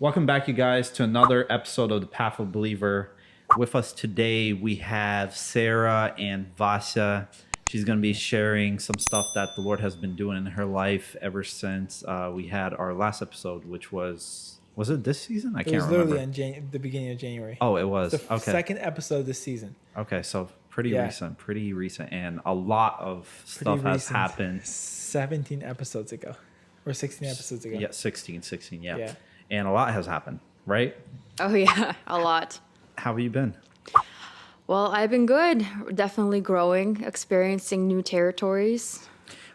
Welcome back, you guys, to another episode of The Path of Believer. With us today, we have Sara and Vasya. She's going to be sharing some stuff that the Lord has been doing in her life ever since we had our last episode, which was it this season? I can't remember. It was literally on the beginning of January. Oh, it was. It's the second episode this season. Okay, so pretty recent, and a lot of stuff has happened. 17 episodes ago, or 16 episodes ago. Yeah, 16, yeah. And a lot has happened, right? Oh, yeah, a lot. How have you been? Well, I've been good. Definitely growing, experiencing new territories.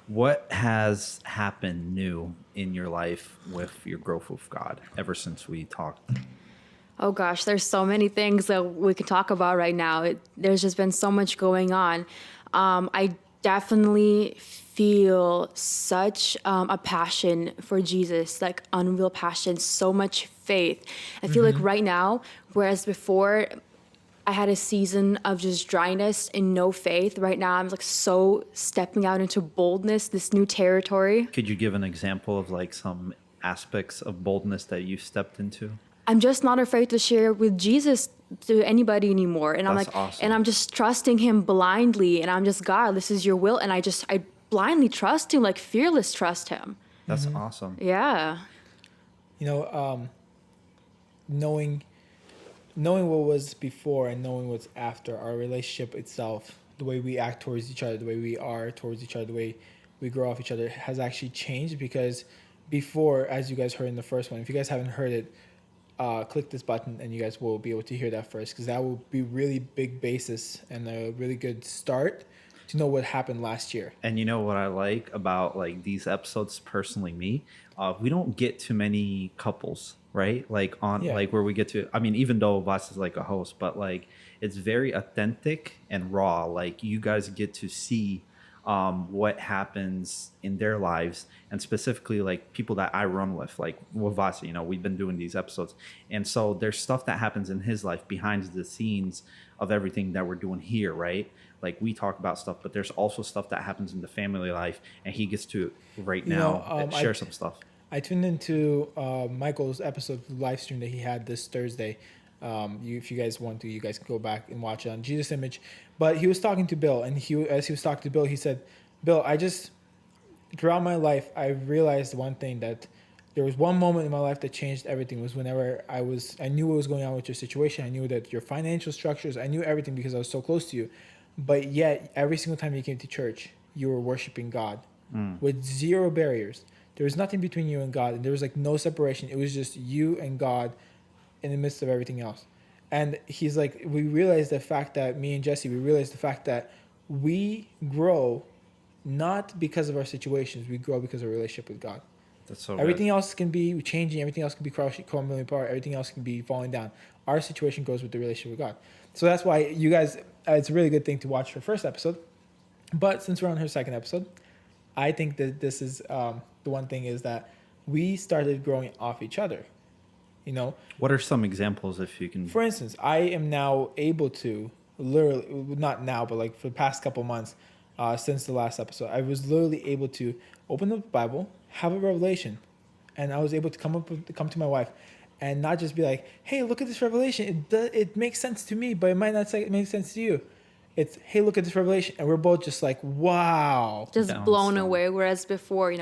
What has happened new in your life with your growth with God ever since we talked? Oh, gosh, there's so many things that we could talk about right now. There's just been so much going on. I definitely feel such a passion for Jesus, like unreal passion, so much faith. I feel like right now, whereas before I had a season of just dryness and no faith, right now I'm like so stepping out into boldness, this new territory. Could you give an example of like some aspects of boldness that you stepped into? I'm just not afraid to share with Jesus to anybody anymore. And That's awesome. And I'm just trusting him blindly. And I'm just, God, this is your will. And I blindly trust him, like fearless trust him. That's awesome. Yeah. You know, knowing what was before and knowing what's after, our relationship itself, the way we act towards each other, the way we are towards each other, the way we grow off each other has actually changed. Because before, as you guys heard in the first one, if you guys haven't heard it, click this button and you guys will be able to hear that first, because that will be really big basis and a really good start to know what happened last year. And you know what I like about like these episodes, personally, me, we don't get too many couples, right? Like like where we get to, I mean, even though Vas is like a host, but like it's very authentic and raw. Like you guys get to see what happens in their lives, and specifically like people that I run with, like with Vasiliy, you know, we've been doing these episodes. And so there's stuff that happens in his life behind the scenes of everything that we're doing here, right? Like we talk about stuff, but there's also stuff that happens in the family life, and he gets to share some stuff. I tuned into Michael's episode of the live stream that he had this Thursday. If you guys want to, you guys can go back and watch it on Jesus Image. But he was talking to Bill, and as he was talking to Bill, he said, Bill, throughout my life, I realized one thing, that there was one moment in my life that changed everything. Was whenever I knew what was going on with your situation. I knew that your financial structures, I knew everything because I was so close to you. But yet, every single time you came to church, you were worshiping God with zero barriers. There was nothing between you and God, and there was like no separation. It was just you and God in the midst of everything else. And he's like, we realized the fact that me and Jesse, we realized the fact that we grow not because of our situations, we grow because of our relationship with God. That's so everything good. else can be changing, everything else can be crumbling apart, everything else can be falling down. Our situation grows with the relationship with God. So that's why you guys, it's a really good thing to watch her first episode. But since we're on her second episode, I think that this is the one thing is that we started growing off each other. You know, what are some examples, if you can? For instance, I am now able to literally, not now, but like for the past couple months, since the last episode, I was literally able to open the Bible, have a revelation, and I was able to come to my wife, and not just be like, "Hey, look at this revelation. It makes sense to me, but it might not make sense to you." It's, "Hey, look at this revelation," and we're both just like, "Wow!" Just blown away. Whereas before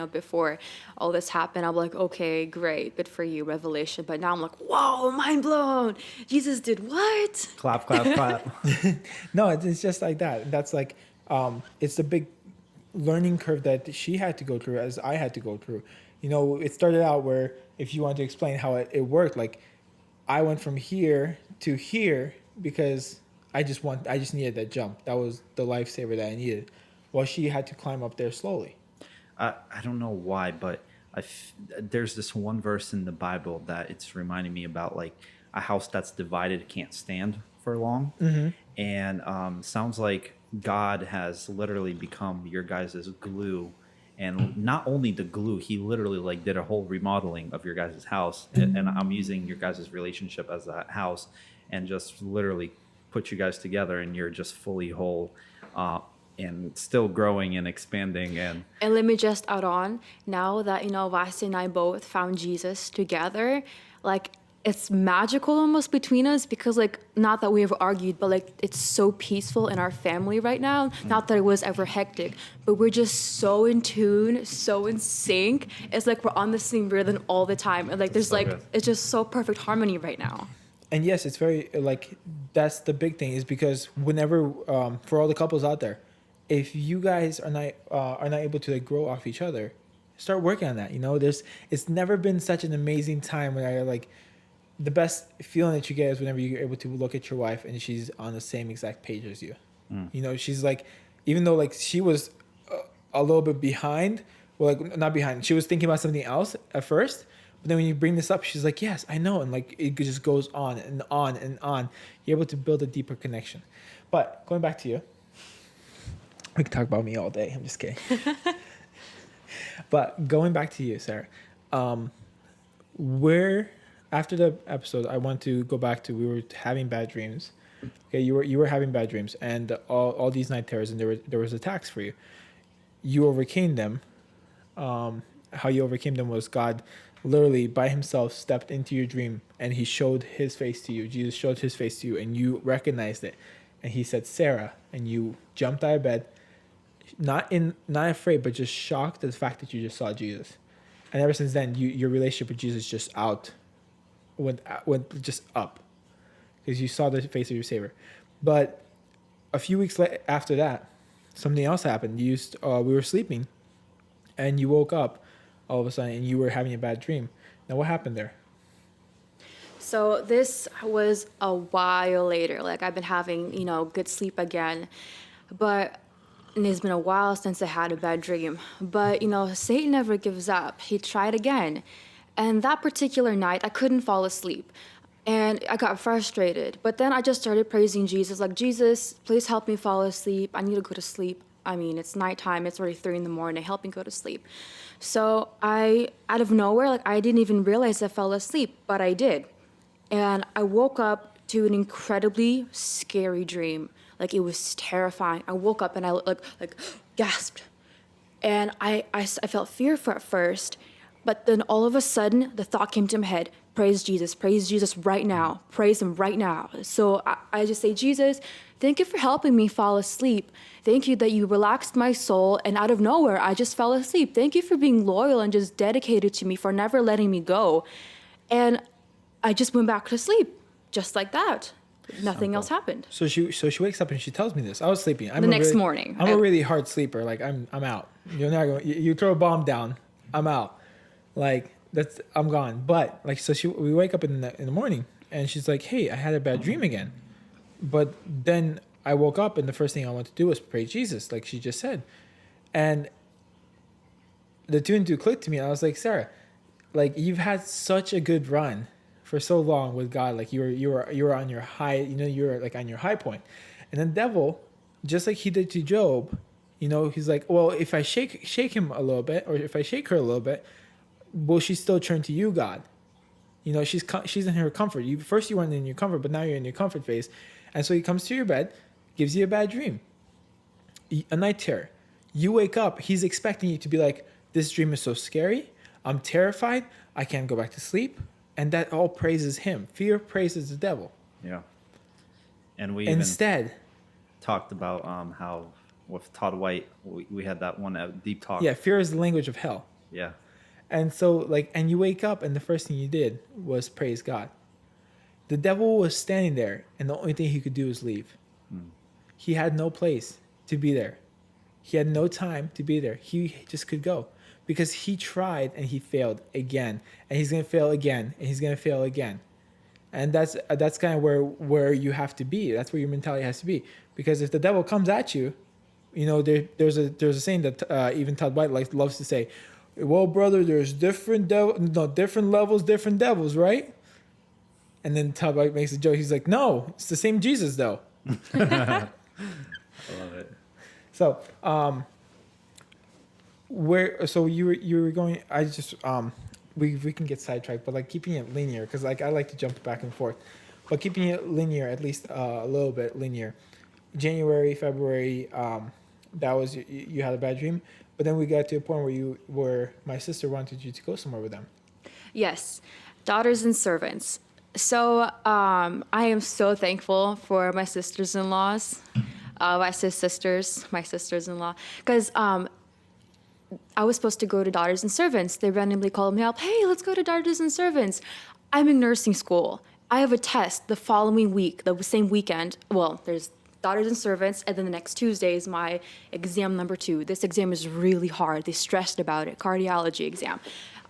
all this happened, I'm like, "Okay, great, good for you, revelation." But now I'm like, "Whoa, mind blown! Jesus did what?" Clap, clap, clap. No, it's just like that. That's like, it's the big learning curve that she had to go through, as I had to go through. You know, it started out where, if you want to explain how it worked, like I went from here to here because I just needed that jump. That was the lifesaver that I needed. While she had to climb up there slowly. I don't know why, but there's this one verse in the Bible that it's reminding me about, like a house that's divided can't stand for long. And sounds like God has literally become your guys' glue. And not only the glue, he literally like did a whole remodeling of your guys' house. And I'm using your guys' relationship as that house, and just literally put you guys together, and you're just fully whole and still growing and expanding. And let me just add on, now that, Vasiliy and I both found Jesus together, like it's magical almost between us because like not that we ever argued, but like it's so peaceful in our family right now. Not that it was ever hectic, but we're just so in tune, so in sync. It's like we're on the same rhythm all the time, and like there's so like good. it's just so perfect harmony right now. And yes, it's very like that's the big thing is because whenever for all the couples out there, if you guys are not able to like grow off each other, start working on that. You know, it's never been such an amazing time when I like the best feeling that you get is whenever you're able to look at your wife and she's on the same exact page as you. You know, she's like, even though like she was a little bit behind, well, like not behind, she was thinking about something else at first. But then when you bring this up, she's like, yes, I know. And like, it just goes on and on and on. You're able to build a deeper connection. But going back to you, we can talk about me all day. I'm just kidding. But going back to you, Sarah, where after the episode, I want to go back to we were having bad dreams. Okay, you were having bad dreams, and all these night terrors, and there was attacks for you. You overcame them. How you overcame them was God, literally by Himself, stepped into your dream, and He showed His face to you. Jesus showed His face to you, and you recognized it, and He said, "Sarah," and you jumped out of bed, not afraid, but just shocked at the fact that you just saw Jesus. And ever since then, your relationship with Jesus just went just up because you saw the face of your Savior. But a few weeks after that, something else happened. We were sleeping, and you woke up all of a sudden, and you were having a bad dream. Now, what happened there? So this was a while later. Like I've been having, good sleep again, and it's been a while since I had a bad dream. But, Satan never gives up. He tried again. And that particular night, I couldn't fall asleep. And I got frustrated. But then I just started praising Jesus, like, Jesus, please help me fall asleep. I need to go to sleep. I mean, it's nighttime. It's already 3 a.m. Help me go to sleep. So out of nowhere, like, I didn't even realize I fell asleep, but I did. And I woke up to an incredibly scary dream. Like, it was terrifying. I woke up and I like gasped. And I felt fear for at first. But then all of a sudden, the thought came to my head, praise Jesus right now. Praise Him right now. So I just say, Jesus, thank you for helping me fall asleep. Thank you that you relaxed my soul. And out of nowhere, I just fell asleep. Thank you for being loyal and just dedicated to me, for never letting me go. And I just went back to sleep, just like that. Nothing else happened. So she wakes up and she tells me this. I was sleeping. The next morning. I'm a really hard sleeper. Like I'm out. You're not going. You throw a bomb down, I'm out. Like I'm gone. But like we wake up in the morning and she's like, hey, I had a bad dream again. But then I woke up and the first thing I wanted to do was pray Jesus, like she just said. And the two and two clicked to me. And I was like, Sarah, like you've had such a good run for so long with God. Like you were on your high, you were like on your high point. And then devil, just like he did to Job, he's like, well, if I shake him a little bit, or if I shake her a little bit, will she still turn to you, God? She's in her comfort. First you weren't in your comfort, but now you're in your comfort phase. And so he comes to your bed, gives you a bad dream, a night terror. You wake up, he's expecting you to be like, this dream is so scary. I'm terrified. I can't go back to sleep. And that all praises him. Fear praises the devil. Yeah. And we instead talked about how with Todd White, we had that one deep talk. Yeah, fear is the language of hell. Yeah. And so, and you wake up, and the first thing you did was praise God. The devil was standing there, and the only thing he could do was leave. He had no place to be there. He had no time to be there. He just could go because he tried and he failed again, and he's going to fail again, and he's going to fail again. And that's kind of where you have to be. That's where your mentality has to be. Because if the devil comes at you, there's a saying that even Todd White loves to say, well, brother, there's different levels, different devils, right? And then Todd White makes a joke. He's like, no, it's the same Jesus, though. I love it. So, you were going? I just we can get sidetracked, but like keeping it linear, because like I like to jump back and forth, but keeping it linear, at least a little bit linear. January, February, that was you had a bad dream. But then we got to a point where my sister wanted you to go somewhere with them. Yes. Daughters and servants. So I am so thankful for my sisters-in-laws, my sisters-in-law, because I was supposed to go to Daughters and Servants. They randomly called me up. Hey, let's go to Daughters and Servants. I'm in nursing school. I have a test the following week, the same weekend. Well, there's Daughters and Servants, and then the next Tuesday is my exam number 2. This exam is really hard. They stressed about it, cardiology exam.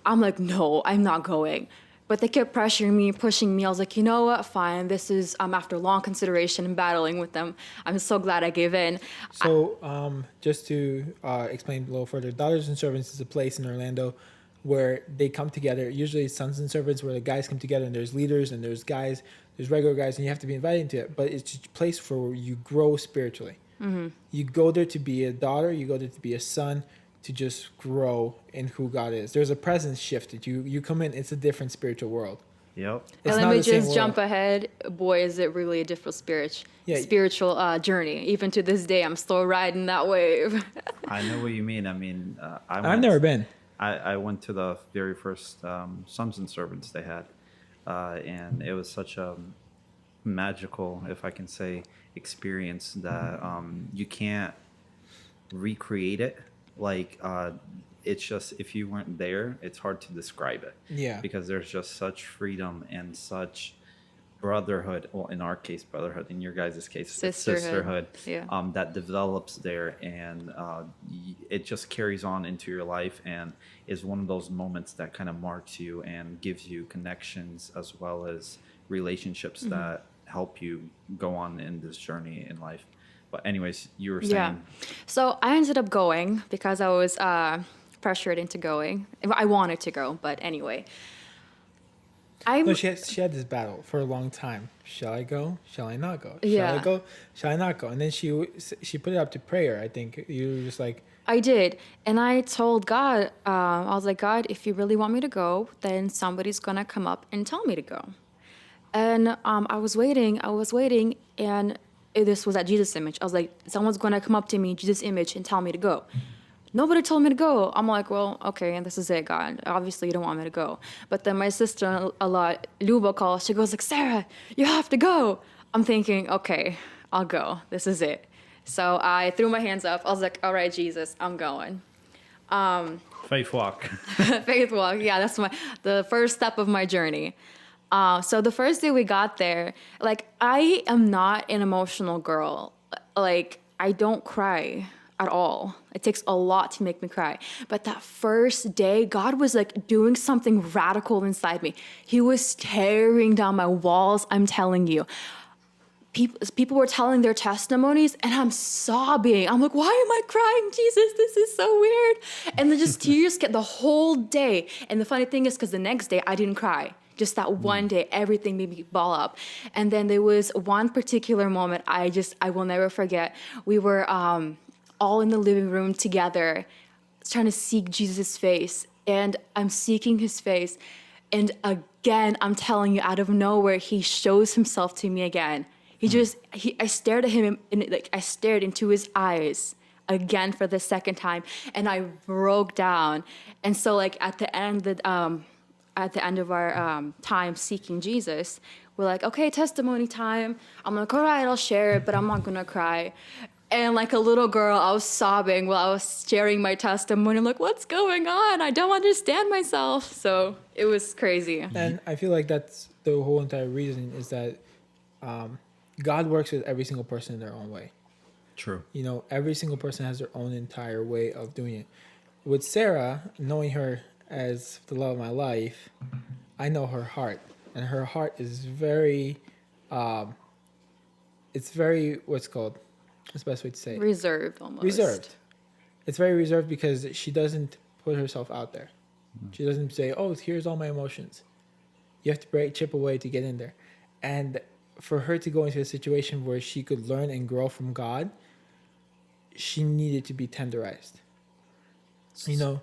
I'm like, no, I'm not going. But they kept pressuring me, pushing me. I was like, you know what? Fine. This is after long consideration and battling with them. I'm so glad I gave in. So just to explain a little further, Daughters and Servants is a place in Orlando where they come together. Usually it's Sons and Servants where the guys come together, and there's leaders and there's guys, there's regular guys, and you have to be invited into it. But it's a place where you grow spiritually. Mm-hmm. You go there to be a daughter. You go there to be a son, to just grow in who God is. There's a presence shift. You come in, it's a different spiritual world. Yep. And let me just jump ahead. Boy, is it really a different spiritual journey. Even to this day, I'm still riding that wave. I know what you mean. I mean, I've never been. I went to the very first Sons and Servants they had, and it was such a magical, if I can say, experience that you can't recreate it. Like, it's just, if you weren't there, it's hard to describe it. Yeah. Because there's just such freedom and such brotherhood. Well, in our case, brotherhood. In your guys' case, sisterhood. Yeah. That develops there, and it just carries on into your life, and is one of those moments that kind of marks you and gives you connections as well as relationships that help you go on in this journey in life. But anyways, you were saying. Yeah. So I ended up going because I was pressured into going. I wanted to go, but anyway. No, she had this battle for a long time. Shall I go? Shall I not go? Yeah. Shall I go? Shall I not go? And then she put it up to prayer. I think you were just like. I did, and I told God, I was like, God, if you really want me to go, then somebody's gonna come up and tell me to go. And I was waiting, and this was at Jesus Image. I was like, someone's gonna come up to me, Jesus Image, and tell me to go. Nobody told me to go. I'm like, well, okay, and this is it, God. Obviously, you don't want me to go. But then my sister-in-law, Luba, calls. She goes like, Sara, you have to go. I'm thinking, okay, I'll go. This is it. So I threw my hands up. I was like, all right, Jesus, I'm going. Faith walk. Faith walk. Yeah, that's the first step of my journey. So the first day we got there, like, I am not an emotional girl. Like, I don't cry at all. It takes a lot to make me cry. But that first day, God was like doing something radical inside me. He was tearing down my walls, I'm telling you. People were telling their testimonies, and I'm sobbing. I'm like, why am I crying, Jesus? This is so weird. And then just tears get the whole day. And the funny thing is, because the next day, I didn't cry. Just that one day, everything made me ball up. And then there was one particular moment I will never forget. We were all in the living room together, trying to seek Jesus' face. And I'm seeking his face. And again, I'm telling you, out of nowhere, he shows himself to me again. I stared at him, I stared into his eyes again for the second time, and I broke down. And so, like, at the end of our time seeking Jesus, we're like, okay, testimony time. I'm like, all right, I'll share it, but I'm not gonna cry. And like a little girl, I was sobbing while I was sharing my testimony. I'm like, what's going on? I don't understand myself. So it was crazy. And I feel like that's the whole entire reason, is that God works with every single person in their own way. True. You know, every single person has their own entire way of doing it. With Sara, knowing her as the love of my life, I know her heart. And her heart is very, it's very, what's the best way to say it? Reserved almost. Reserved. It's very reserved because she doesn't put herself out there. She doesn't say, oh, here's all my emotions. You have to chip away to get in there. And for her to go into a situation where she could learn and grow from God, she needed to be tenderized. You know?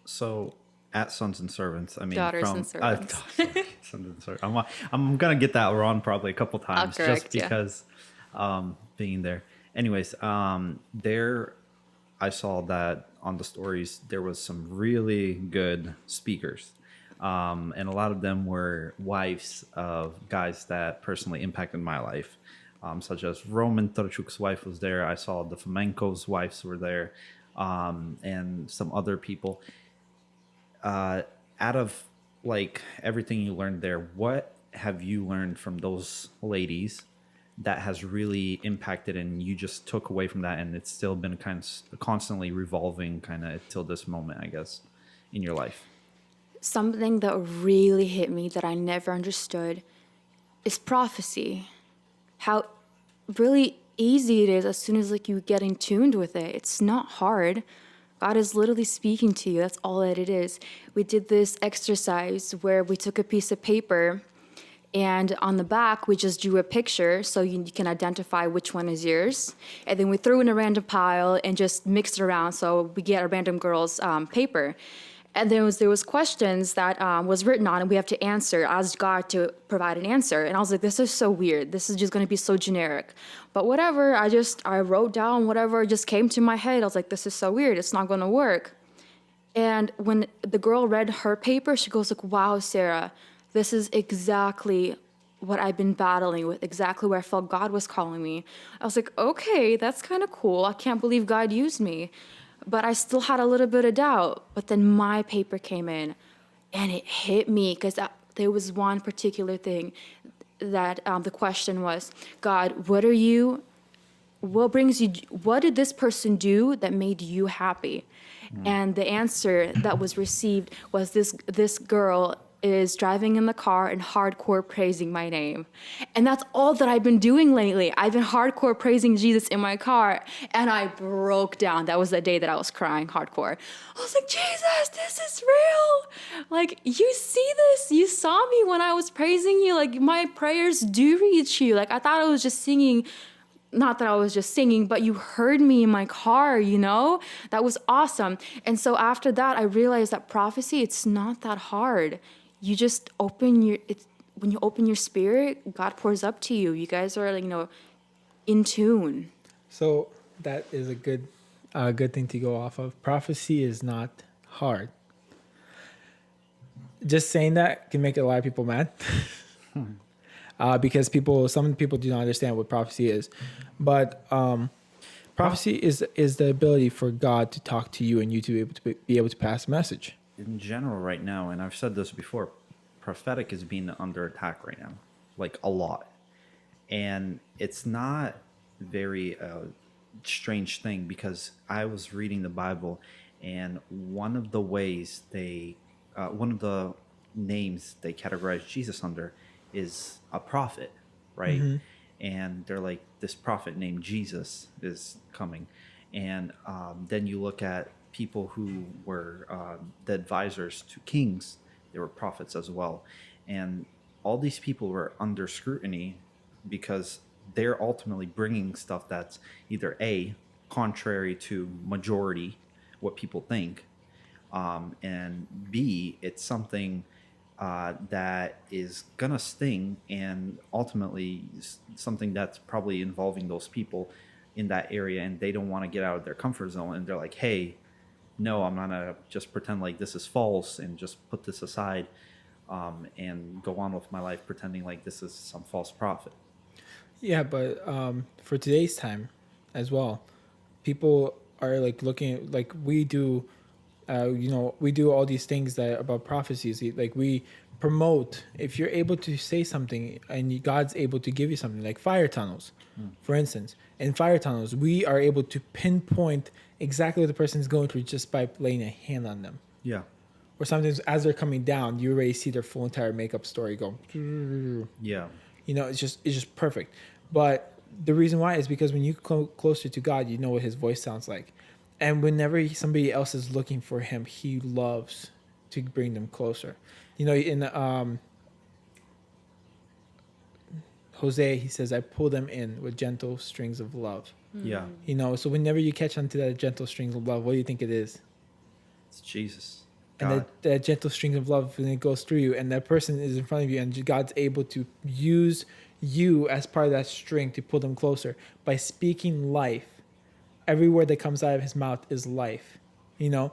So at Sons and Servants, I mean, Daughters and Servants. Sons and Servants. I'm gonna get that wrong probably a couple times, correct, just because being there. Anyways, there I saw that on the stories there was some really good speakers. And a lot of them were wives of guys that personally impacted my life, such as Roman Tarchuk's wife was there. I saw the Fomenko's wives were there, and some other people. Out of like everything you learned there, what have you learned from those ladies that has really impacted and you just took away from that, and it's still been kind of constantly revolving kind of till this moment, I guess, in your life? Something that really hit me that I never understood is prophecy. How really easy it is as soon as like you get in tuned with it. It's not hard. God is literally speaking to you. That's all that it is. We did this exercise where we took a piece of paper and on the back we just drew a picture so you can identify which one is yours. And then we threw in a random pile and just mixed it around so we get a random girl's paper. And there was questions that was written on, and we have to answer, ask God to provide an answer. And I was like, this is so weird. This is just going to be so generic. But whatever, I wrote down whatever just came to my head. I was like, this is so weird. It's not going to work. And when the girl read her paper, she goes like, wow, Sarah, this is exactly what I've been battling with, exactly where I felt God was calling me. I was like, okay, that's kind of cool. I can't believe God used me. But I still had a little bit of doubt. But then my paper came in and it hit me because there was one particular thing that the question was, God, what did this person do that made you happy? And the answer that was received was this girl is driving in the car and hardcore praising my name. And that's all that I've been doing lately. I've been hardcore praising Jesus in my car, and I broke down. That was the day that I was crying hardcore. I was like, Jesus, this is real. Like, you see this? You saw me when I was praising you. Like, my prayers do reach you. Like, I thought I was just singing. Not that I was just singing, but you heard me in my car, you know? That was awesome. And so after that, I realized that prophecy, it's not that hard. You just when you open your spirit, God pours up to you. You guys are, in tune. So that is a good thing to go off of. Prophecy is not hard. Just saying that can make a lot of people mad. Because some people do not understand what prophecy is. But prophecy is the ability for God to talk to you and you to be able to pass a message. In general right now, and I've said this before, prophetic is being under attack right now, like a lot. And it's not very strange thing, because I was reading the Bible, and one of the names they categorize Jesus under is a prophet, right? Mm-hmm. And they're like, this prophet named Jesus is coming. And then you look at people who were the advisors to kings, they were prophets as well. And all these people were under scrutiny because they're ultimately bringing stuff that's either A, contrary to majority, what people think, and B, it's something that is gonna sting, and ultimately something that's probably involving those people in that area, and they don't want to get out of their comfort zone, and they're like, hey, no, I'm not gonna just pretend like this is false and just put this aside and go on with my life pretending like this is some false prophet. Yeah, but for today's time as well, people are like looking, like we do, we do all these things that about prophecies. Like we promote, if you're able to say something and God's able to give you something, like fire tunnels, for instance. In fire tunnels, we are able to pinpoint exactly what the person is going through just by laying a hand on them. Yeah. Or sometimes as they're coming down, you already see their full entire makeup story go. Yeah. It's just perfect. But the reason why is because when you come closer to God, you know what his voice sounds like. And whenever somebody else is looking for him, he loves to bring them closer. In Hosea, he says, I pull them in with gentle strings of love. Yeah. So whenever you catch onto that gentle strings of love, what do you think it is? It's Jesus. God. And that gentle string of love, when it goes through you, and that person is in front of you, and God's able to use you as part of that string to pull them closer by speaking life. Every word that comes out of his mouth is life, and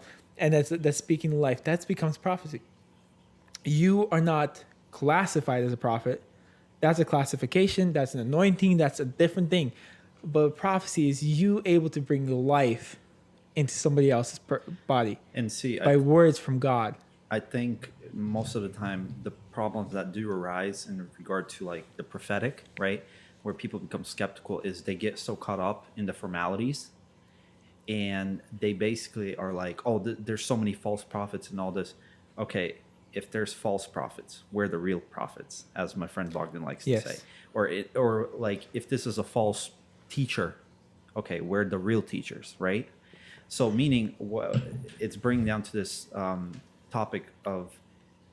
that's speaking life. That becomes prophecy. you are not classified as a prophet. That's a classification. That's an anointing. That's a different thing. But prophecy is you able to bring life into somebody else's body And see, by words from God. I think most of the time the problems that do arise in regard to like the prophetic, right, where people become skeptical is they get so caught up in the formalities, and they basically are like, oh, there's so many false prophets and all this. Okay, if there's false prophets, where are the real prophets, as my friend Bogdan likes to say, or like if this is a false teacher, okay, where are the real teachers, right? So meaning it's bringing down to this topic of,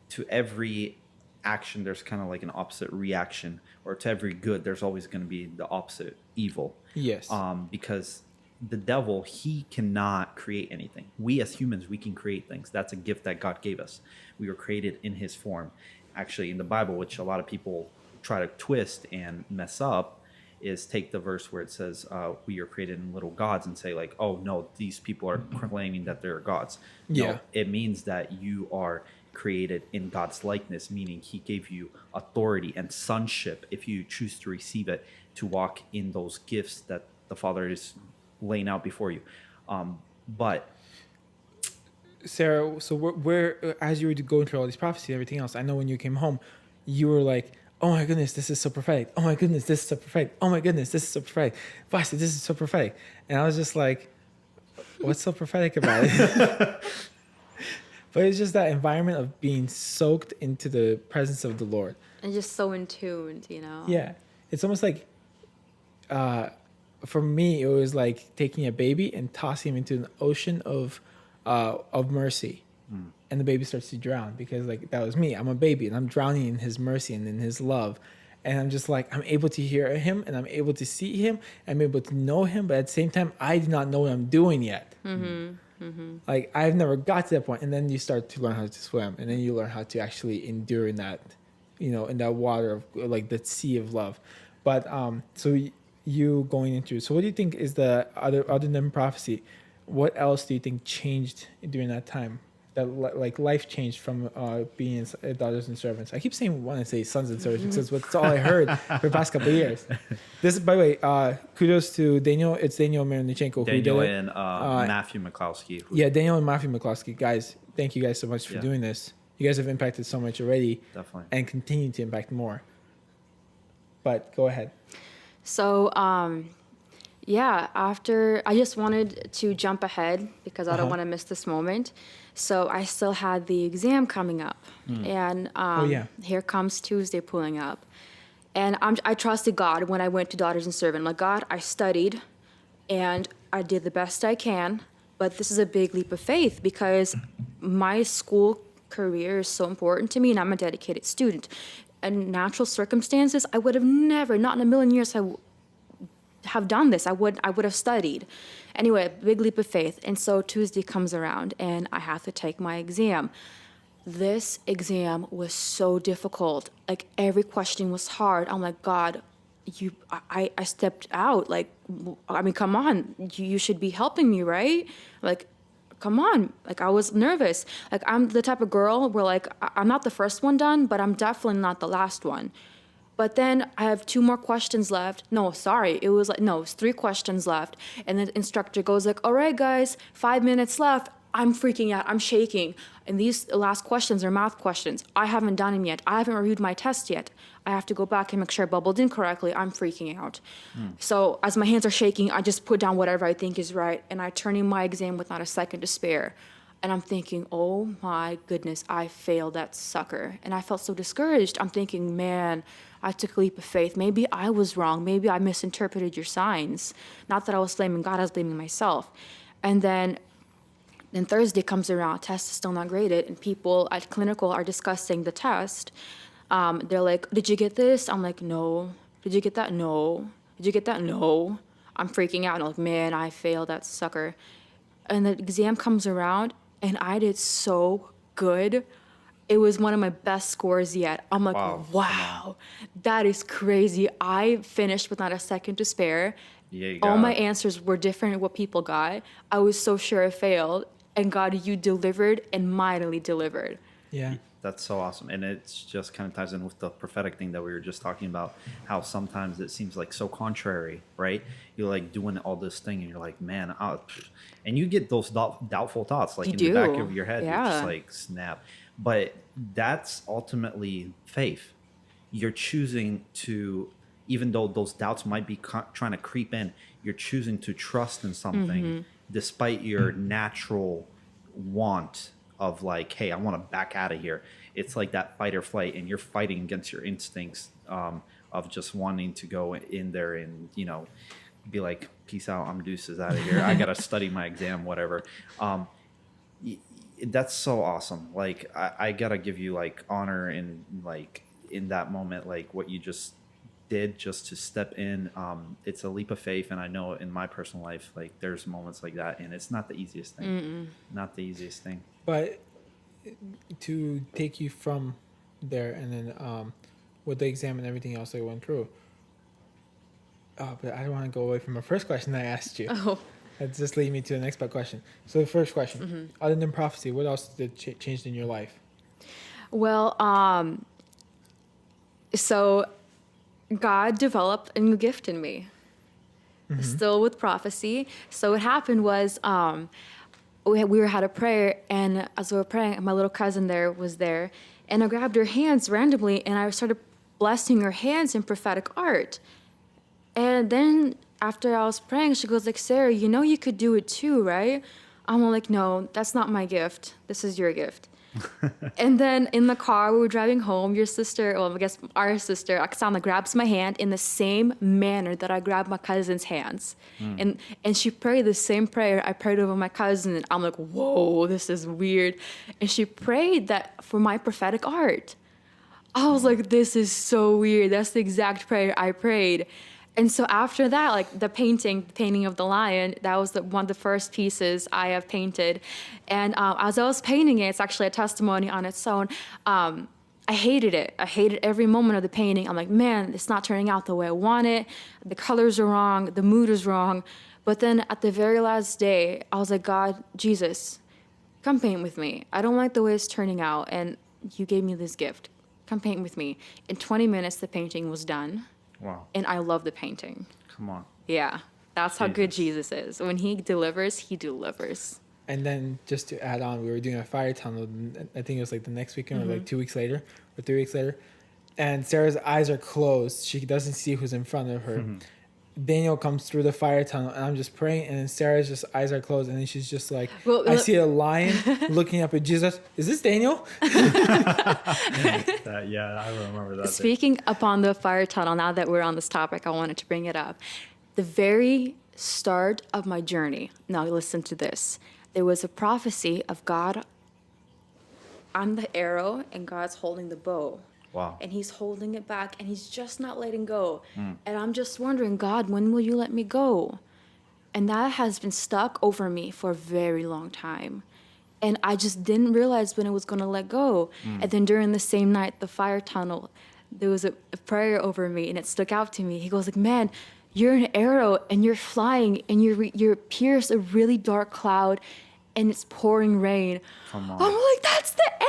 to every action there's kind of like an opposite reaction, or to every good there's always going to be the opposite evil. Yes. Because the devil, he cannot create anything. We as humans, we can create things. That's a gift that God gave us. We were created in his form. Actually, in the Bible, which a lot of people try to twist and mess up, is take the verse where it says we are created in little gods and say like, oh no, these people are claiming that they're gods. Yeah. No, it means that you are created in God's likeness, meaning he gave you authority and sonship if you choose to receive it, to walk in those gifts that the Father is laying out before you. But Sarah, so where as you were going through all these prophecies and everything else, I know when you came home, you were like, oh my goodness, this is so prophetic. Oh my goodness, this is so prophetic. Oh my goodness, this is so prophetic. Vasiliy, this is so prophetic. And I was just like, what's so prophetic about it? But it's just that environment of being soaked into the presence of the Lord. And just so in tuned, you know? Yeah. It's almost like, for me, it was like taking a baby and tossing him into an ocean of mercy. And the baby starts to drown, because like that was me. I'm a baby and I'm drowning in his mercy and in his love. And I'm just like, I'm able to hear him and I'm able to see him. I'm able to know him. But at the same time, I do not know what I'm doing yet. Like I've never got to that point. And then you start to learn how to swim. And then you learn how to actually endure in that, in that water of like the sea of love. But so you going into, so what do you think is the other than prophecy, what else do you think changed during that time? That like life changed from being daughters and servants. I keep saying want to say sons and servants because that's all I heard for the past couple of years. This, by the way, kudos to Daniel. It's Daniel Maronichenko. Daniel who did and Matthew McCloskey. Daniel and Matthew McCloskey. Guys, thank you guys so much for doing this. You guys have impacted so much already. Definitely. And continue to impact more. But go ahead. So, after, I just wanted to jump ahead because I don't want to miss this moment. So I still had the exam coming up, and here comes Tuesday pulling up, and I trusted God when I went to Daughters and Servant. Like, God, I studied, and I did the best I can, but this is a big leap of faith because my school career is so important to me, and I'm a dedicated student. In natural circumstances, I would have never, not in a million years, have done this. I would have studied. Anyway, big leap of faith. And so Tuesday comes around and I have to take my exam. This exam was so difficult. Like every question was hard. I'm like, God, I stepped out. Like, I mean, come on, you should be helping me, right? Like, come on. Like, I was nervous. Like, I'm the type of girl where like, I'm not the first one done, but I'm definitely not the last one. But then I have 2 more questions left. No, sorry. It was 3 questions left. And the instructor goes like, all right, guys, 5 minutes left. I'm freaking out. I'm shaking. And these last questions are math questions. I haven't done them yet. I haven't reviewed my test yet. I have to go back and make sure I bubbled in correctly. I'm freaking out. So as my hands are shaking, I just put down whatever I think is right. And I turn in my exam with not a second to spare. And I'm thinking, oh my goodness, I failed that sucker. And I felt so discouraged. I'm thinking, man, I took a leap of faith. Maybe I was wrong. Maybe I misinterpreted your signs. Not that I was blaming God, I was blaming myself. And then Thursday comes around, test is still not graded, and people at clinical are discussing the test. They're like, did you get this? I'm like, no. Did you get that? No. Did you get that? No. I'm freaking out. I'm like, man, I failed that sucker. And the exam comes around, and I did so good. It was one of my best scores yet. I'm like, wow, that is crazy. I finished with not a second to spare. Yeah, all my answers were different than what people got. I was so sure I failed. And God, you delivered and mightily delivered. Yeah. That's so awesome. And it's just kind of ties in with the prophetic thing that we were just talking about, how sometimes it seems like so contrary, right? You're like doing all this thing and you're like, man, and you get those doubtful thoughts like You in the back do. of your head. You're Yeah. just like, snap. But that's ultimately faith. You're choosing to, even though those doubts might be trying to creep in, you're choosing to trust in something despite your natural want of like, hey, I want to back out of here. It's like that fight or flight, and you're fighting against your instincts of just wanting to go in there and, you know, be like, peace out, I'm deuces out of here. I got to study my exam, whatever. That's so awesome. Like, I got to give you like honor and like in that moment, like what you just did just to step in. It's a leap of faith. And I know in my personal life, like there's moments like that, and it's not the easiest thing. Not the easiest thing. But to take you from there and then with the exam and everything else that went through. But I don't want to go away from the first question I asked you. Oh. That just leads me to the next question. So the first question, other than prophecy, what else did changed in your life? Well, so God developed a new gift in me, still with prophecy. So what happened was we had a prayer, and as we were praying, my little cousin there was there, and I grabbed her hands randomly, and I started blessing her hands in prophetic art. And then after I was praying, she goes like, Sarah, you know you could do it too, right? I'm like, no, that's not my gift. This is your gift. And then in the car, we were driving home. Your sister, well, I guess our sister, Oksana, grabs my hand in the same manner that I grabbed my cousin's hands. And she prayed the same prayer I prayed over my cousin. And I'm like, whoa, this is weird. And she prayed that for my prophetic art. I was like, this is so weird. That's the exact prayer I prayed. And so after that, like the painting of the lion, that was one of the first pieces I have painted. And as I was painting it, it's actually a testimony on its own. I hated it. I hated every moment of the painting. I'm like, man, it's not turning out the way I want it. The colors are wrong. The mood is wrong. But then at the very last day, I was like, God, Jesus, come paint with me. I don't like the way it's turning out. And you gave me this gift. Come paint with me. In 20 minutes, the painting was done. Wow. And I love the painting. Come on. Yeah. That's how good Jesus is. When he delivers, he delivers. And then just to add on, we were doing a fire tunnel. I think it was like the next weekend or like 2 weeks later or 3 weeks later. And Sarah's eyes are closed. She doesn't see who's in front of her. Daniel comes through the fire tunnel, and I'm just praying, and then Sarah's just eyes are closed, and then she's just like, I see a lion looking up at Jesus. Is this Daniel? Yeah, I remember that. Speaking upon the fire tunnel, now that we're on this topic, I wanted to bring it up. The very start of my journey, now listen to this. There was a prophecy of God. I'm the arrow, and God's holding the bow. Wow. And he's holding it back, and he's just not letting go. And I'm just wondering, God, when will you let me go? And that has been stuck over me for a very long time. And I just didn't realize when it was going to let go. And then during the same night, the fire tunnel, there was a prayer over me, and it stuck out to me. He goes like, man, you're an arrow, and you're flying, and you're pierced a really dark cloud, and it's pouring rain. Come on. I'm like, that's the arrow.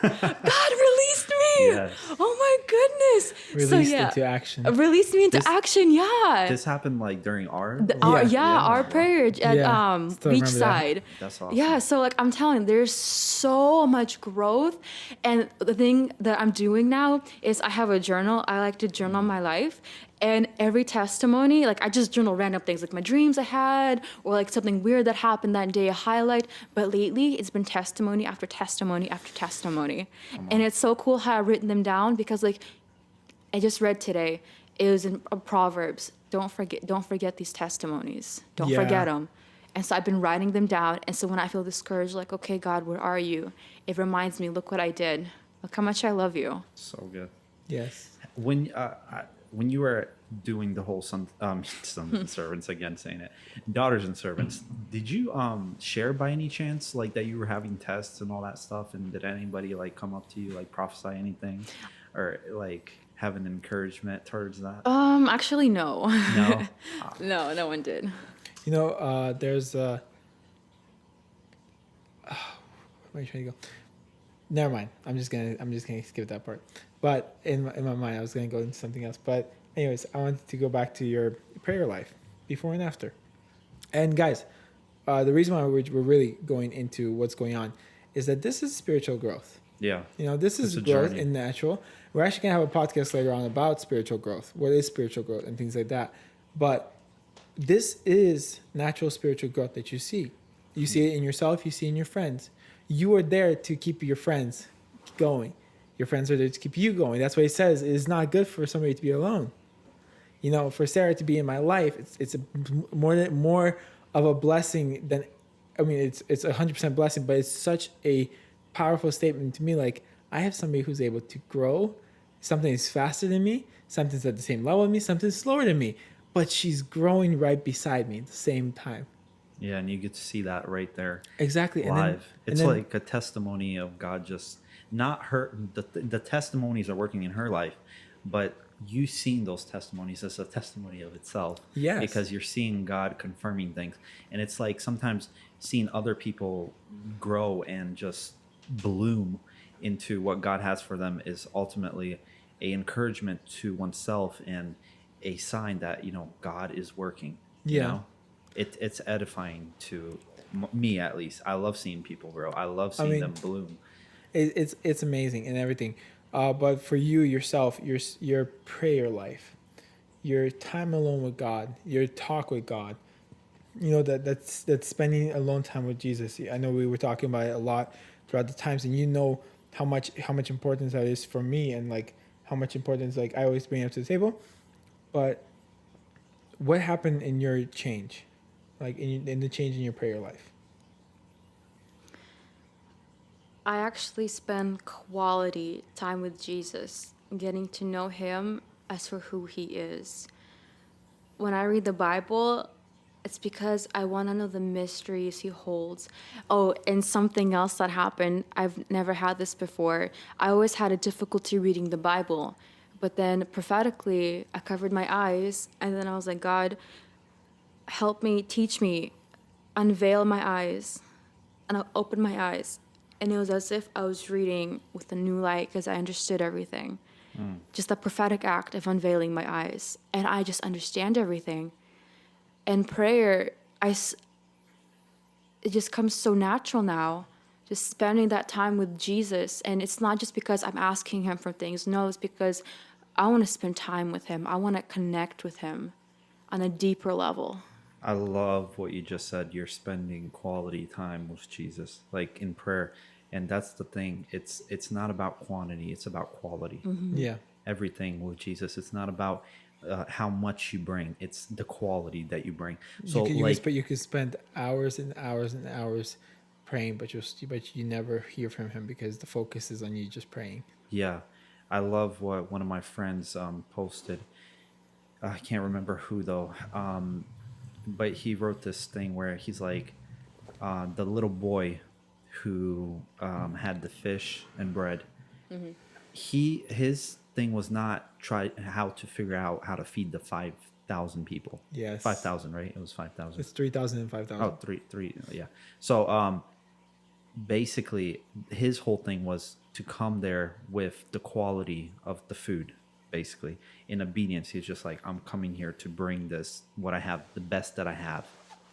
God released me. Yes. Oh my goodness. Released into action. Released me into action. Yeah. This happened like during our our prayer at Still remember Beachside. that. That's awesome. Yeah, so like I'm telling you, there's so much growth. And the thing that I'm doing now is I have a journal. I like to journal my life. And every testimony, like I just journal random things, like my dreams I had, or like something weird that happened that day, a highlight. But lately, it's been testimony after testimony after testimony. And it's so cool how I've written them down, because like I just read today, it was in Proverbs, don't forget these testimonies. Don't forget them. And so I've been writing them down. And so when I feel discouraged, like, okay, God, where are you? It reminds me, look what I did. Look how much I love you. So good. Yes. When you were doing the whole sons and servants, again saying it, daughters and servants, did you share by any chance like that you were having tests and all that stuff? And did anybody like come up to you, like prophesy anything, or like have an encouragement towards that? Actually, no. No. No one did. You know, there's where are you trying to go? Never mind. I'm just gonna skip that part. But in my mind, I was gonna go into something else. But anyways, I wanted to go back to your prayer life before and after. And guys, the reason why we're really going into what's going on is that this is spiritual growth. Yeah. You know, this is growth in natural. We're actually gonna have a podcast later on about spiritual growth. What is spiritual growth and things like that. But this is natural spiritual growth that you see. You see it in yourself. You see it in your friends. You are there to keep your friends going. Your friends are there to keep you going. That's what he says. It is not good for somebody to be alone. You know, for Sarah to be in my life, it's more of a blessing than, I mean, it's 100% blessing, but it's such a powerful statement to me. Like, I have somebody who's able to grow. Something is faster than me. Something's at the same level as me. Something's slower than me. But she's growing right beside me at the same time. Yeah, and you get to see that right there. Exactly. Live. It's like a testimony of God just not her. The testimonies are working in her life, but you seeing those testimonies as a testimony of itself. Yes. Because you're seeing God confirming things. And it's like sometimes seeing other people grow and just bloom into what God has for them is ultimately a encouragement to oneself and a sign that, you know, God is working. You know? It's edifying to me, at least. I love seeing people grow. I love seeing them bloom. It's amazing and everything. But for you yourself, your prayer life, your time alone with God, your talk with God, you know, that's spending alone time with Jesus. I know we were talking about it a lot throughout the times, and you know how much importance that is for me, and like how much importance like I always bring it up to the table. But what happened in your change? Like in the change in your prayer life? I actually spend quality time with Jesus, getting to know him as for who he is. When I read the Bible, it's because I want to know the mysteries he holds. Oh, and something else that happened, I've never had this before. I always had a difficulty reading the Bible. But then prophetically, I covered my eyes, and then I was like, God, help me, teach me, unveil my eyes. And I opened my eyes. And it was as if I was reading with a new light because I understood everything. Just the prophetic act of unveiling my eyes. And I just understand everything. And prayer, it just comes so natural now. Just spending that time with Jesus. And it's not just because I'm asking him for things. No, it's because I want to spend time with him. I want to connect with him on a deeper level. I love what you just said. You're spending quality time with Jesus, like in prayer. And that's the thing. It's not about quantity. It's about quality. Mm-hmm. Yeah. Everything with Jesus. It's not about how much you bring. It's the quality that you bring. So you could spend hours and hours and hours praying, but you never hear from him because the focus is on you just praying. Yeah. I love what one of my friends posted. I can't remember who though. But he wrote this thing where he's like, the little boy who had the fish and bread. Mm-hmm. His thing was not try how to figure out how to feed the 5,000 people. Yes. 5,000, right? It was 5,000. It's 3,000 and 5,000. Oh, three, yeah. So basically, his whole thing was to come there with the quality of the food. Basically, in obedience, he's just like, I'm coming here to bring this, what I have, the best that I have.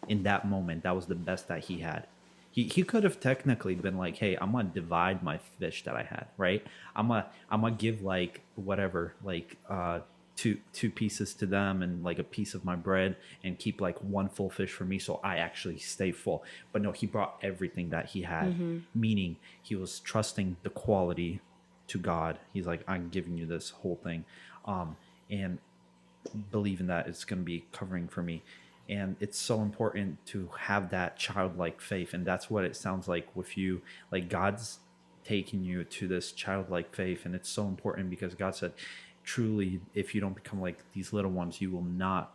In that moment, that was the best that he had. He could have technically been like, hey, I'm gonna divide my fish that I had, right? I'm gonna give like whatever, like two pieces to them and like a piece of my bread, and keep like one full fish for me, so I actually stay full. But no, he brought everything that he had, meaning he was trusting the quality to God. He's like, I'm giving you this whole thing, and believing that it's going to be covering for me. And it's so important to have that childlike faith, and that's what it sounds like with you. Like God's taking you to this childlike faith, and it's so important because God said, truly, if you don't become like these little ones, you will not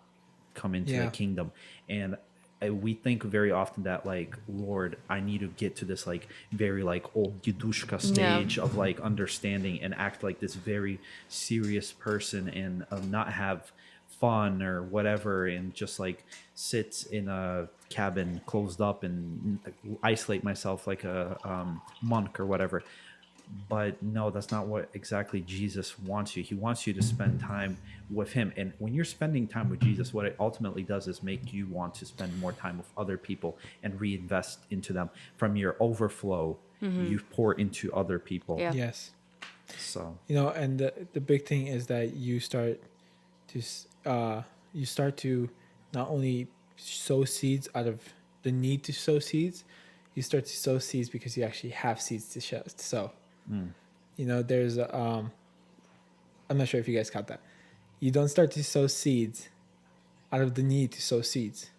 come into the kingdom. And we think very often that like, Lord, I need to get to this like very like old Yudushka stage of like understanding and act like this very serious person and not have fun or whatever, and just like sit in a cabin closed up and isolate myself like a monk or whatever. But no, that's not what exactly Jesus wants you. He wants you to spend time with him. And when you're spending time with Jesus, what it ultimately does is make you want to spend more time with other people and reinvest into them. From your overflow, you pour into other people. Yeah. Yes. So, And the big thing is that you start to not only sow seeds out of the need to sow seeds, you start to sow seeds because you actually have seeds to sow. There's I'm not sure if you guys caught that. You don't start to sow seeds out of the need to sow seeds,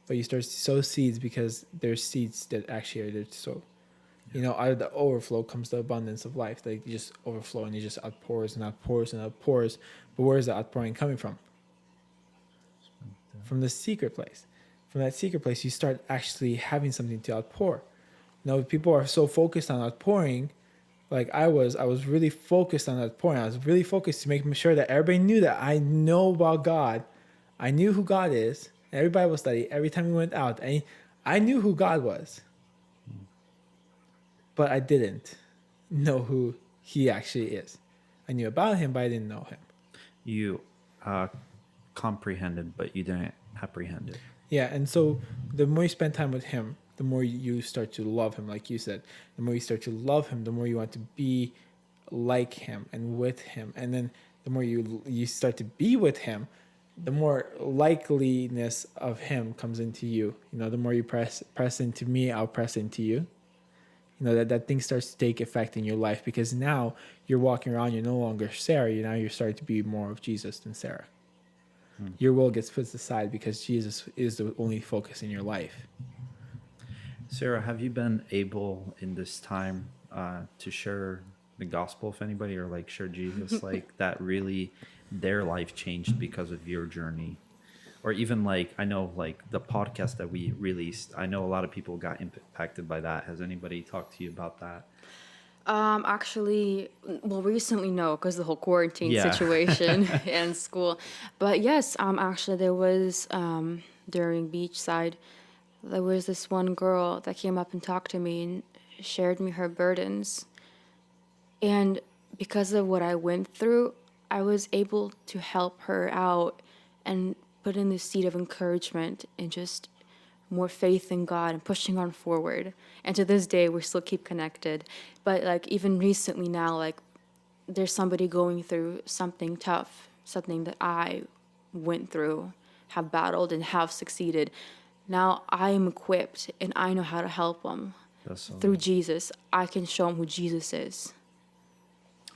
but you start to sow seeds because there's seeds that actually are there to sow. Out of the overflow comes the abundance of life. Like, you just overflow and you just outpours and outpours and outpours. But where is the outpouring coming from? From the secret place. From that secret place, you start actually having something to outpour. People are so focused on outpouring. Like I was really focused on outpouring. I was really focused to making sure that everybody knew that I know about God. I knew who God is. Every Bible study, every time we went out, I knew who God was. But I didn't know who he actually is. I knew about him, but I didn't know him. you comprehended, but you didn't apprehend it. Yeah, and so the more you spend time with him, the more you start to love him, like you said. The more you start to love him, the more you want to be like him and with him. And then the more you start to be with him, the more likeliness of him comes into you. The more you press into me, I'll press into you. That thing starts to take effect in your life, because now you're walking around, you're no longer Sarah, you're starting to be more of Jesus than Sarah. Your will gets put aside because Jesus is the only focus in your life. Sarah, have you been able in this time to share the gospel with anybody, or like share Jesus, like that really their life changed because of your journey? Or even like, I know like the podcast that we released, I know a lot of people got impacted by that. Has anybody talked to you about that? Actually, well, recently, no, because the whole quarantine Yeah. situation and school. But yes, actually, there was during Beachside, there was this one girl that came up and talked to me and shared me her burdens. And because of what I went through, I was able to help her out and put in the seed of encouragement and just more faith in God and pushing on forward. And to this day, we still keep connected. But like even recently now, like there's somebody going through something tough, something that I went through, have battled and have succeeded. Now I am equipped and I know how to help them. That's so Through good. Jesus. I can show them who Jesus is.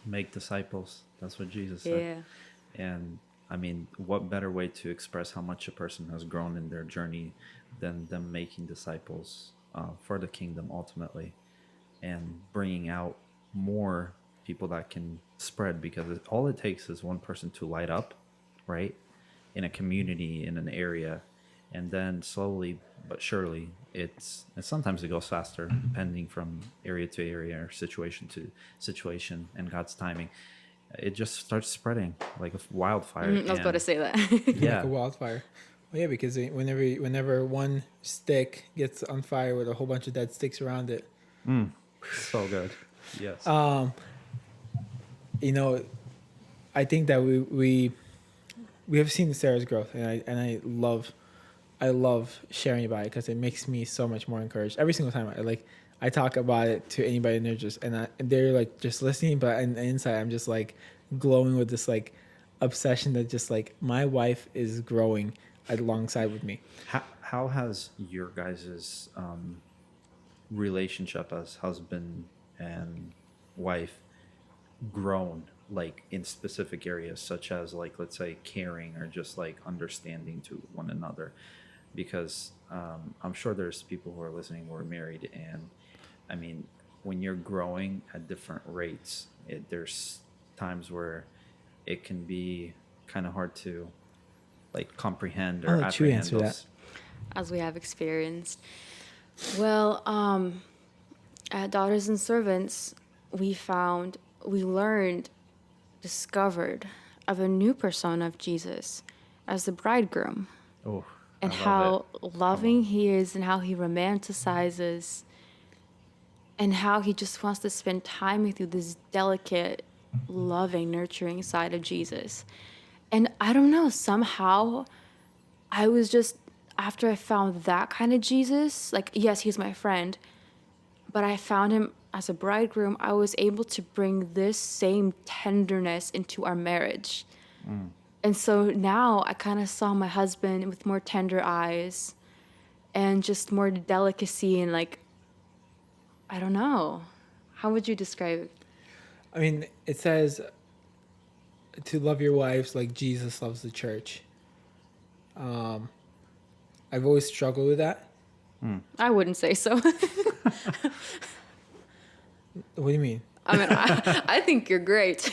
Make disciples. That's what Jesus said. Yeah. And I mean, what better way to express how much a person has grown in their journey than them making disciples for the kingdom ultimately, and bringing out more people that can spread, because all it takes is one person to light up, right, in a community, in an area, and then slowly but surely and sometimes it goes faster depending from area to area or situation to situation and God's timing. It just starts spreading like a wildfire. I was about to say that. Yeah. Like a wildfire. Well, yeah, because whenever one stick gets on fire with a whole bunch of dead sticks around it. So good. Yes. I think that we have seen Sarah's growth, and I love sharing about it because it makes me so much more encouraged every single time. I talk about it to anybody, and they're like just listening, but inside I'm just like glowing with this like obsession that just like my wife is growing alongside with me. How has your guys' relationship as husband and wife grown, like in specific areas such as like, let's say, caring or just like understanding to one another? Because I'm sure there's people who are listening who are married, and I mean, when you're growing at different rates, there's times where it can be kind of hard to like comprehend or I'll let you apprehend answer those. As we have experienced. Well, at Daughters and Servants, we learned, discovered of a new persona of Jesus as the bridegroom. Oh, And I love how it. loving he is and how he romanticizes and how he just wants to spend time with you, this delicate, loving, nurturing side of Jesus. And I don't know, somehow I was just, after I found that kind of Jesus, like, yes, he's my friend, but I found him as a bridegroom, I was able to bring this same tenderness into our marriage. And so now I kind of saw my husband with more tender eyes and just more delicacy and like, I don't know. How would you describe it? I mean, it says to love your wives like Jesus loves the church. I've always struggled with that. I wouldn't say so. What do you mean? I mean, I think you're great.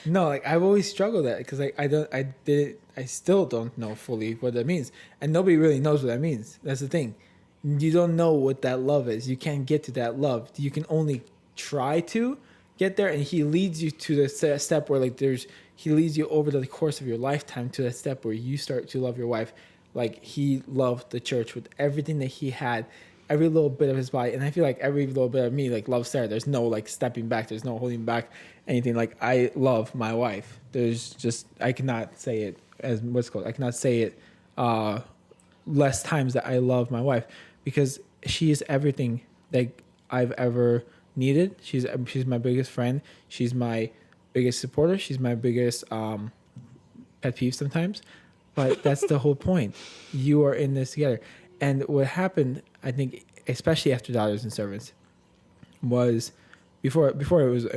No, like I've always struggled with that because I still don't know fully what that means, and nobody really knows what that means. That's the thing. You don't know what that love is. You can't get to that love. You can only try to get there, and he leads you to the step where he leads you over the course of your lifetime to that step where you start to love your wife like he loved the church with everything that he had, every little bit of his body. And I feel like every little bit of me like loves Sarah. There's no like stepping back. There's no holding back anything. Like I love my wife. There's just, I cannot say it as what's called. I cannot say it less times that I love my wife because she is everything that I've ever needed. She's my biggest friend. She's my biggest supporter. She's my biggest pet peeve sometimes. But that's the whole point. You are in this together. And what happened, I think, especially after Daughters and Servants, was before it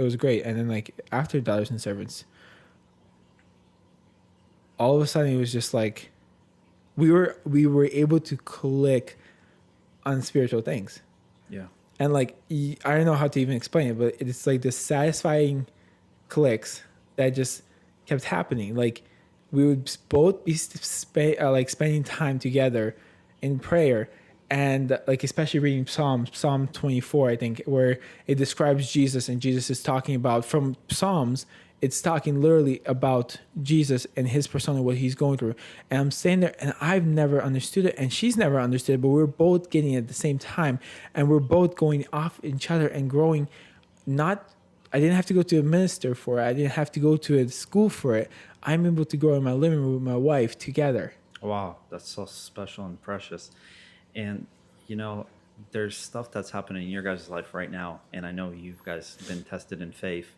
was great, and then like after Daughters and Servants, all of a sudden it was just like we were able to click on spiritual things. Yeah. And like I don't know how to even explain it, but it's like this satisfying clicks that just kept happening. Like we would both be spending time together in prayer, and like especially reading Psalm 24, I think, where it describes Jesus, and Jesus is talking about from Psalms. It's talking literally about Jesus and his persona, what he's going through. And I'm standing there, and I've never understood it, and she's never understood it, but we're both getting it at the same time, and we're both going off each other and growing. I didn't have to go to a minister for it. I didn't have to go to a school for it. I'm able to grow in my living room with my wife together. Wow, that's so special and precious. And, there's stuff that's happening in your guys' life right now. And I know you guys been tested in faith,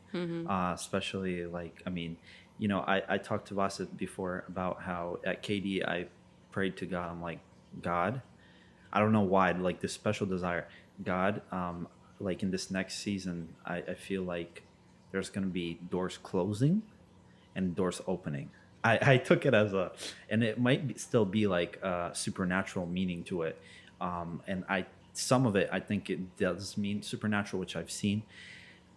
especially I talked to Vasa before about how at KD I prayed to God. I'm like, God, I don't know why, like this special desire. God, like in this next season, I feel like there's going to be doors closing and doors opening. I took it as and it might still be like a supernatural meaning to it. And some of it, I think it does mean supernatural, which I've seen.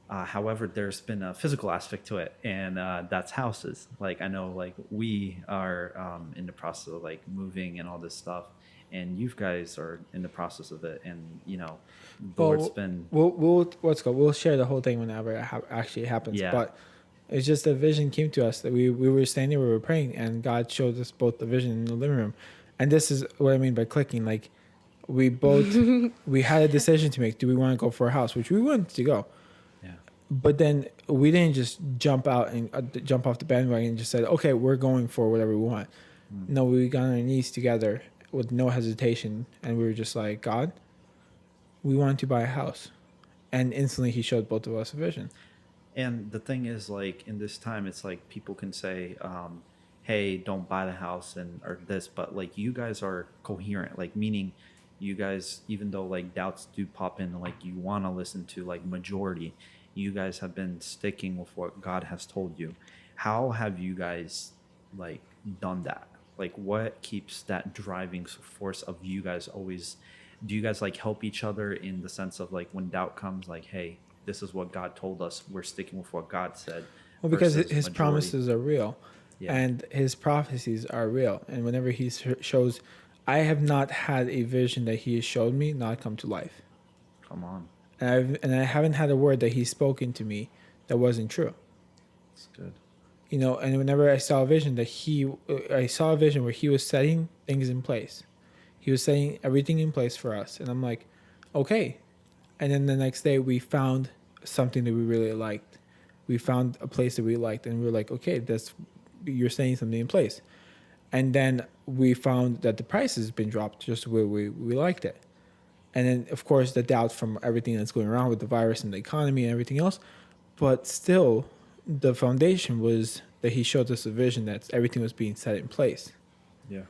However, there's been a physical aspect to it, and that's houses. Like I know, like we are in the process of like moving and all this stuff, and you guys are in the process of it, and the Lord's been. We'll share the whole thing whenever it actually happens. Yeah. But it's just a vision came to us that we were standing, we were praying, and God showed us both the vision in the living room, and this is what I mean by clicking. Like we both we had a decision to make. Do we want to go for a house, which we wanted to go. But then we didn't just jump out and jump off the bandwagon and just said, okay, we're going for whatever we want. No, we got on our knees together with no hesitation. And we were just like, God, we want to buy a house. And instantly he showed both of us a vision. And the thing is, like, in this time, it's like people can say, hey, don't buy the house or this. But, like, you guys are coherent, like, meaning you guys, even though, like, doubts do pop in, like, you want to listen to, like, majority. You guys have been sticking with what God has told you. How have you guys like done that? Like what keeps that driving force of you guys always? Do you guys like help each other in the sense of like when doubt comes, like, hey, this is what God told us. We're sticking with what God said. Well, because his promises are real, and his prophecies are real. And whenever he shows, I have not had a vision that he has showed me not come to life. Come on. And I haven't had a word that he's spoken to me that wasn't true. That's good. And whenever I saw a vision I saw a vision where he was setting things in place. He was setting everything in place for us. And I'm like, okay, And then the next day we found something that we really liked. We found a place that we liked, and we were like, okay, you're saying something in place. And then we found that the price has been dropped just where we liked it. And then, of course, the doubt from everything that's going around with the virus and the economy and everything else. But still, the foundation was that he showed us a vision that everything was being set in place. Yeah.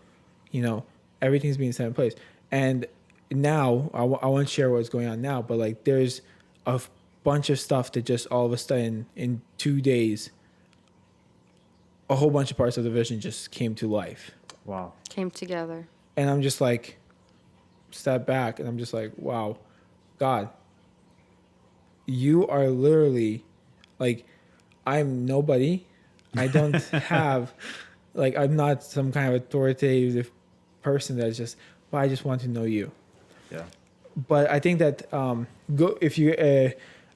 You know, everything's being set in place. And now, I want to share what's going on now, but like there's a bunch of stuff that just all of a sudden in 2 days, a whole bunch of parts of the vision just came to life. Wow. Came together. And I'm just like, step back, and I'm just like, wow, God, you are literally like, I'm nobody. I don't have, like, I'm not some kind of authoritative person that's just, well, I just want to know you. Yeah. But I think that if you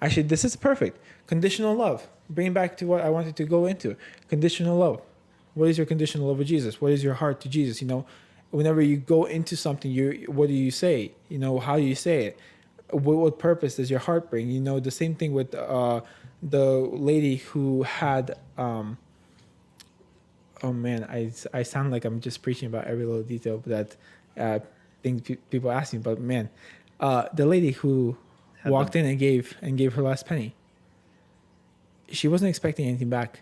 actually, this is perfect. Conditional love. Bring back to what I wanted to go into. Conditional love. What is your conditional love of Jesus? What is your heart to Jesus? You know, whenever you go into something, what do you say? You know, how do you say it? What purpose does your heart bring? You know, the same thing with the lady who had. Oh man, I sound like I'm just preaching about every little detail that thing people ask me. But man, the lady who walked in and gave her last penny. She wasn't expecting anything back.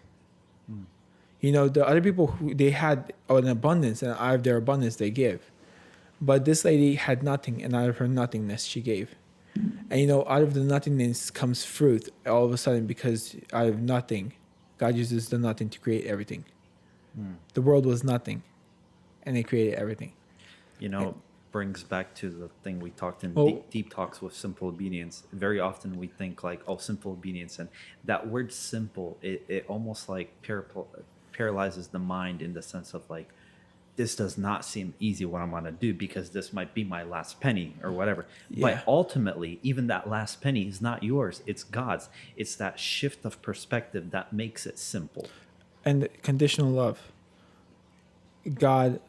You know, the other people who they had an abundance, and out of their abundance they give. But this lady had nothing, and out of her nothingness she gave. And you know, out of the nothingness comes fruit all of a sudden, because out of nothing, God uses the nothing to create everything. The world was nothing, and He created everything. You know, brings back to the thing we talked in deep talks with simple obedience. Very often we think like, oh, simple obedience, and that word simple, it almost like paralyzes the mind in the sense of like, this does not seem easy what I'm going to do, because this might be my last penny or whatever. Yeah. But ultimately, even that last penny is not yours. It's God's. It's that shift of perspective that makes it simple. And conditional love. God,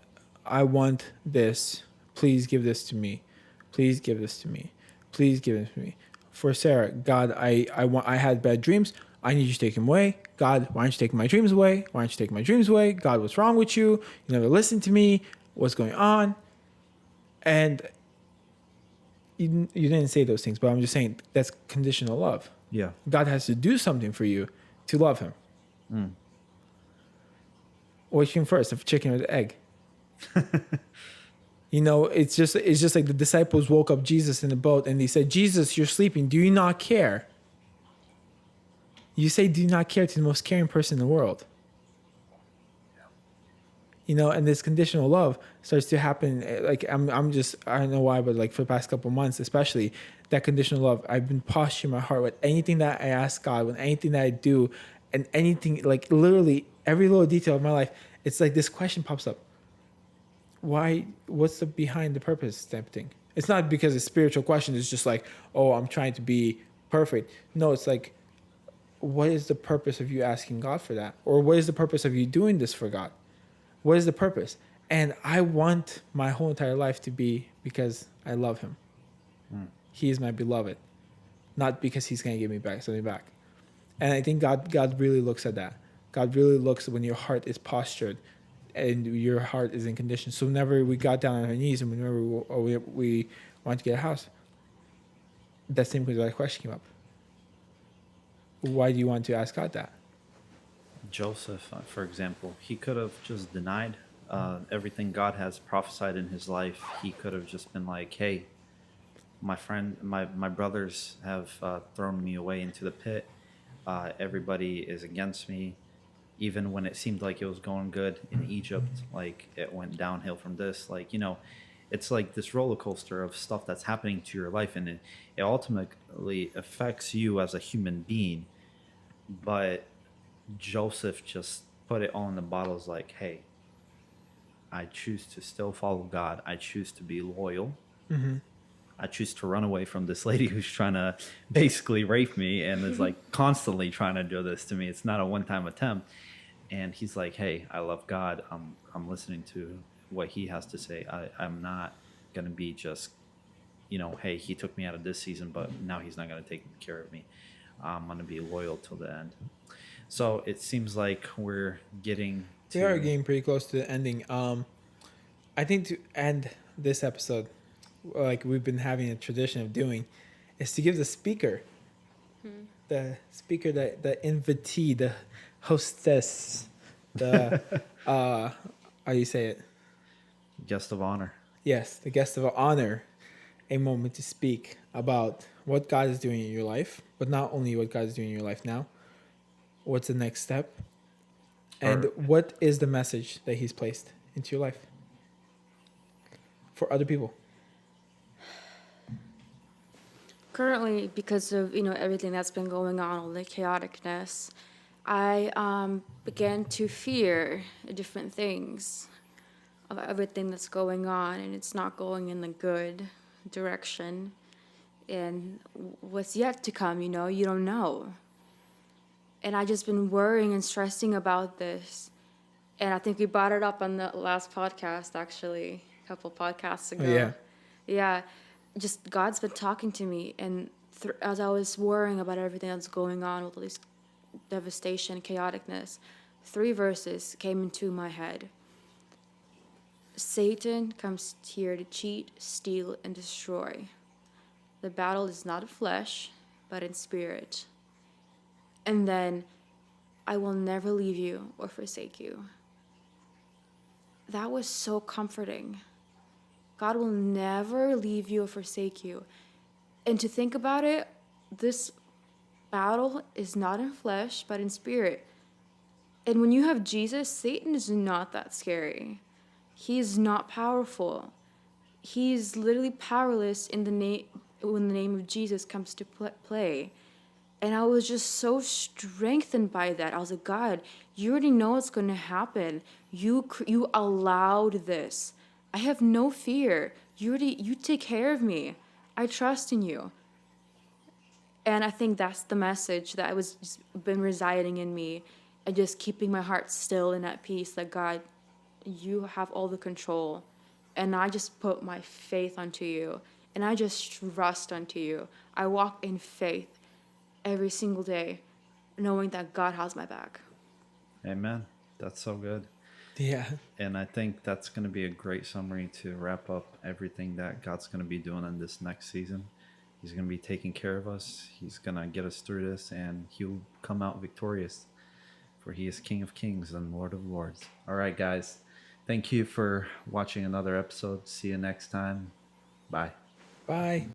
I want this. Please give this to me. Please give this to me. Please give it to me. For Sarah, God, I had bad dreams. I need you to take them away. God, why aren't you taking my dreams away? Why aren't you taking my dreams away? God, what's wrong with you? You never listen to me. What's going on? And you didn't say those things, but I'm just saying that's conditional love. Yeah. God has to do something for you to love Him. What came first, the chicken or the egg? You know, it's just like the disciples woke up Jesus in the boat and they said, Jesus, you're sleeping. Do you not care? You say do not care to the most caring person in the world. You know, and this conditional love starts to happen. Like I don't know why, but like for the past couple of months, especially that conditional love, I've been posturing my heart with anything that I ask God, with anything that I do, and anything, like literally every little detail of my life. It's like this question pops up. Why? What's the behind the purpose type thing? It's not because it's a spiritual question. It's just like, oh, I'm trying to be perfect. No, it's like, what is the purpose of you asking God for that? Or what is the purpose of you doing this for God? What is the purpose? And I want my whole entire life to be because I love Him. He is my beloved, not because He's going to give me back something back. And I think God really looks at that. God really looks when your heart is postured and your heart is in condition. So whenever we got down on our knees and whenever we wanted to get a house, that same question came up. Why do you want to ask God that? Joseph, for example, he could have just denied everything God has prophesied in his life. He could have just been like, hey, my brothers have thrown me away into the pit. Everybody is against me. Even when it seemed like it was going good in Egypt, like it went downhill from this. Like, you know, it's like this roller coaster of stuff that's happening to your life, and it ultimately affects you as a human being. But Joseph just put it all in the bottles like, hey, I choose to still follow God. I choose to be loyal. Mm-hmm. I choose to run away from this lady who's trying to basically rape me and is like constantly trying to do this to me. It's not a one-time attempt. And he's like, hey, I love God. I'm listening to what He has to say. I'm not going to be just, hey, he took me out of this season, but now he's not going to take care of me. I'm going to be loyal till the end. So it seems like we're getting to. We are getting pretty close to the ending. I think to end this episode, like we've been having a tradition of doing, is to give the speaker, the invitee, the hostess, the how do you say it? Guest of honor. Yes, the guest of honor, a moment to speak about what God is doing in your life, but not only what God is doing in your life now. What's the next step? And what is the message that He's placed into your life for other people? Currently, because of everything that's been going on, all the chaoticness, I began to fear different things of everything that's going on, and it's not going in the good direction. And what's yet to come, you don't know. And I just been worrying and stressing about this. And I think we brought it up on the last podcast, actually, a couple podcasts ago. Yeah. Yeah. Just God's been talking to me. And as I was worrying about everything that's going on with all this devastation, chaoticness, 3 verses came into my head. Satan comes here to cheat, steal, and destroy. The battle is not in flesh, but in spirit. And then, I will never leave you or forsake you. That was so comforting. God will never leave you or forsake you. And to think about it, this battle is not in flesh, but in spirit. And when you have Jesus, Satan is not that scary. He is not powerful. He is literally powerless when the name of Jesus comes to play. And I was just so strengthened by that. I was like, God, you already know what's going to happen. You allowed this. I have no fear. You take care of me. I trust in you. And I think that's the message that was just been residing in me, and just keeping my heart still and at peace. That God, you have all the control, and I just put my faith onto you, and I just trust unto you. I walk in faith every single day, knowing that God has my back. Amen. That's so good. Yeah. And I think that's going to be a great summary to wrap up everything that God's going to be doing in this next season. He's going to be taking care of us. He's going to get us through this, and He'll come out victorious, for He is King of Kings and Lord of Lords. All right, guys. Thank you for watching another episode. See you next time. Bye. Bye.